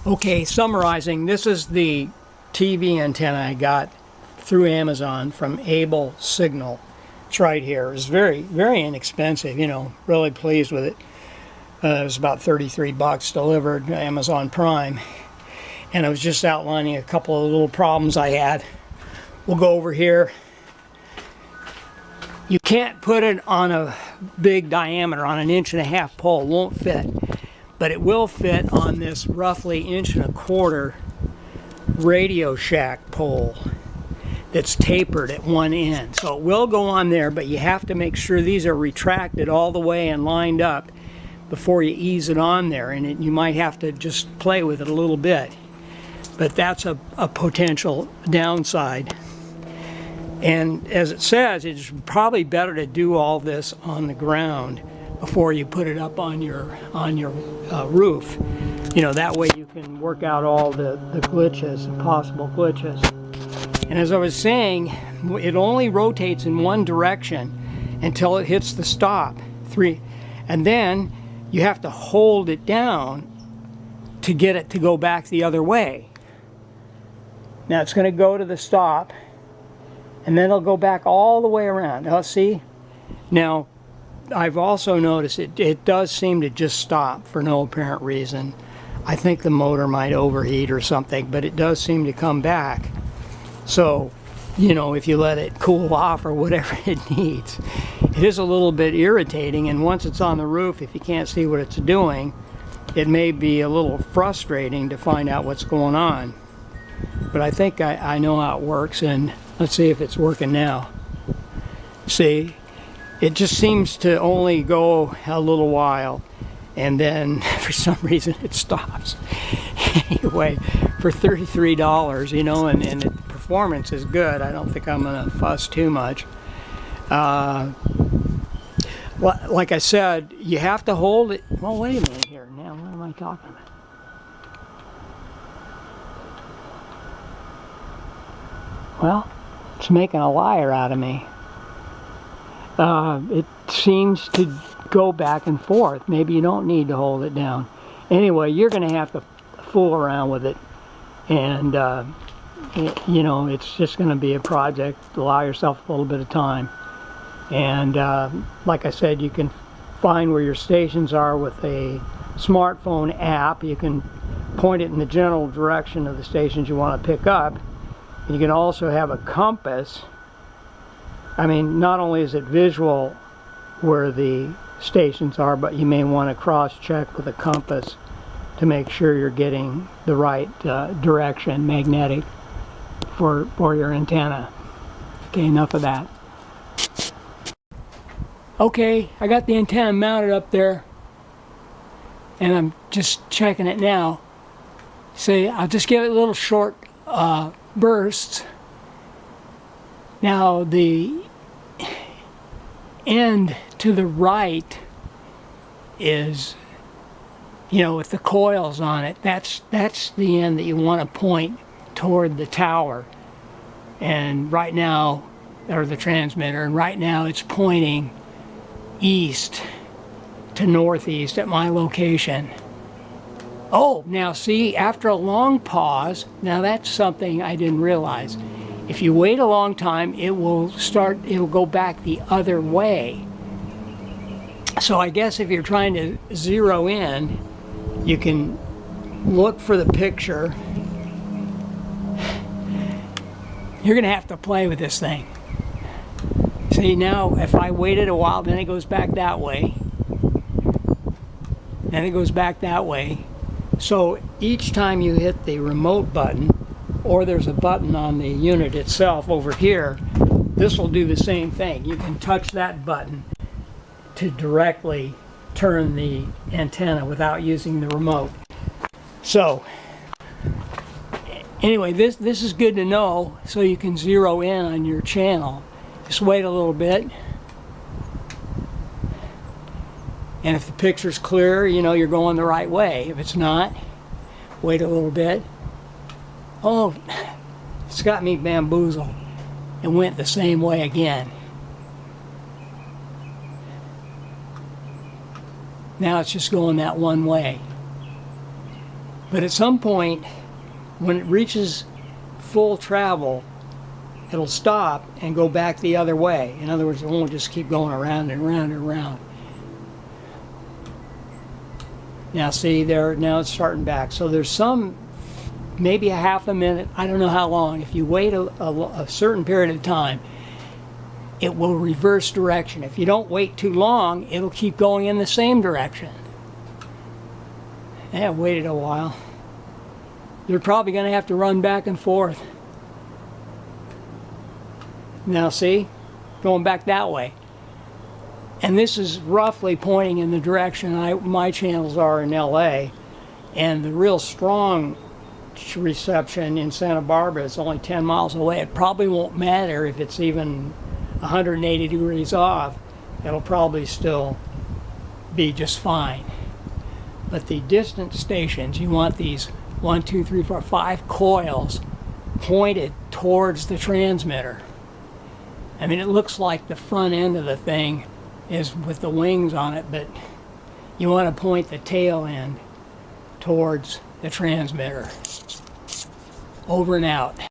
Okay, summarizing, this is the TV antenna I got through Amazon from Able Signal. It's right here. It's very, very inexpensive, you know, really pleased with it. It was about 33 bucks delivered to Amazon Prime. And I was just outlining a couple of little problems I had. We'll go over here. You can't put it on a big diameter, on an 1.5-inch pole, it won't fit. But it will fit on this roughly 1.25-inch Radio Shack pole that's tapered at one end. So it will go on there, but you have to make sure these are retracted all the way and lined up before you ease it on there. And you might have to just play with it a little bit. But that's a potential downside. And as it says, it's probably better to do all this on the ground before you put it up on your roof. You know, that way you can work out all the glitches, the possible glitches. And as I was saying, it only rotates in one direction until it hits the stop. And then you have to hold it down to get it to go back the other way. Now it's going to go to the stop, and then it'll go back all the way around. Now see? Now, I've also noticed it does seem to just stop for no apparent reason. I think the motor might overheat or something, but it does seem to come back. So, you know, if you let it cool off or whatever it needs. It is a little bit irritating, and once it's on the roof, if you can't see what it's doing, it may be a little frustrating to find out what's going on. But I think I know how it works, and let's see if it's working now. See? It just seems to only go a little while, and then for some reason it stops. Anyway, for $33, you know, and the performance is good. I don't think I'm going to fuss too much. Like I said, you have to hold it. Well, wait a minute here. Now, what am I talking about? Well, it's making a liar out of me. It seems to go back and forth. Maybe you don't need to hold it down. Anyway, you're going to have to fool around with it, and you know, it's just going to be a project. Allow yourself a little bit of time, and like I said, you can find where your stations are with a smartphone app. You can point it in the general direction of the stations you want to pick up. You can also have a compass. I mean, not only is it visual where the stations are, but you may want to cross-check with a compass to make sure you're getting the right direction, magnetic, for your antenna. Okay, enough of that. Okay, I got the antenna mounted up there, and I'm just checking it now. See, I'll just give it a little short bursts. Now the end to the right is, you know, with the coils on it, that's the end that you want to point toward the tower. And right now, or the transmitter, and right now it's pointing east to northeast at my location. Oh, now see, after a long pause, now that's something I didn't realize. If you wait a long time, it'll go back the other way. So I guess if you're trying to zero in, you can look for the picture. You're going to have to play with this thing. See, now if I waited a while, then it goes back that way. Then it goes back that way. So each time you hit the remote button, or there's a button on the unit itself over here, this will do the same thing. You can touch that button to directly turn the antenna without using the remote. So anyway, this is good to know, so you can zero in on your channel. Just wait a little bit, and if the picture's clear, you know you're going the right way. If it's not, wait a little bit. Oh, it's got me bamboozled. It went the same way again. Now it's just going that one way. But at some point, when it reaches full travel, it'll stop and go back the other way. In other words, it won't just keep going around and around and around. Now see there, now it's starting back. So there's some, maybe a half a minute, I don't know how long. If you wait a certain period of time, it will reverse direction. If you don't wait too long, it'll keep going in the same direction. Yeah, I've waited a while. They're probably going to have to run back and forth. Now see, going back that way. And this is roughly pointing in the direction my channels are in LA. And the real strong reception in Santa Barbara is only 10 miles away. It probably won't matter if it's even 180 degrees off. It'll probably still be just fine. But the distant stations, you want these 1, 2, 3, 4, 5 coils pointed towards the transmitter. I mean, it looks like the front end of the thing is with the wings on it, but you want to point the tail end towards the transmitter. Over and out.